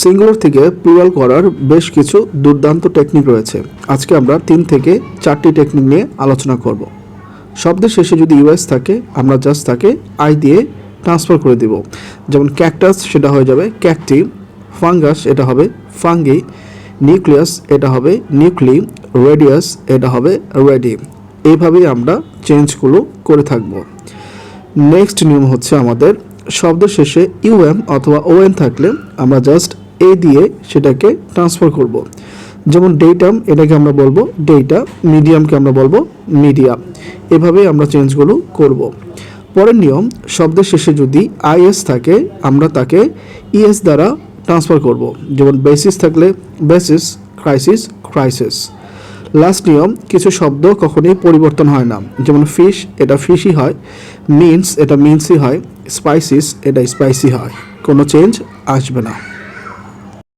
Singular থেকে plural করার বেশ কিছু দুর্দান্ত টেকনিক রয়েছে। আজকে আমরা 3 থেকে 4টি টেকনিক নিয়ে আলোচনা করব। শব্দের শেষে যদি ইউএস থাকে আমরা জাস্ট তাকে আই দিয়ে ট্রান্সফার করে দিব। যেমন ক্যাকটাস সেটা হয়ে যাবে ক্যাকটি, ফাঙ্গাস এটা হবে ফাঙ্গি, নিউক্লিয়াস এটা হবে নিউক্লি, রেডিয়াস এটা হবে রেডি। এইভাবেই আমরা চেঞ্জগুলো করে থাকব। নেক্সট নিয়ম হচ্ছে আমাদের শব্দের শেষে ইউএম অথবা ওএন থাকলে আমরা জাস্ট এ দিয়ে সেটাকে ট্রান্সফার করব। যেমন ডেটাম এটাকে আমরা বলবো ডেটা, মিডিয়ামকে আমরা বলবো মিডিয়া। এভাবেই আমরা চেঞ্জগুলো করব। পরের নিয়ম, শব্দের শেষে যদি আইএস থাকে আমরা তাকে ইএস দ্বারা ট্রান্সফার করব। যেমন বেসিস থাকলে বেসিস, ক্রাইসিস, ক্রাইসিস। লাস্ট নিয়ম, কিছু শব্দ কখনোই পরিবর্তন হয় না। যেমন ফিশ এটা ফিশই হয়, মিন্স এটা মিন্সই হয়, স্পাইসিস এটা স্পাইসি হয়, কোনো চেঞ্জ আসবে না।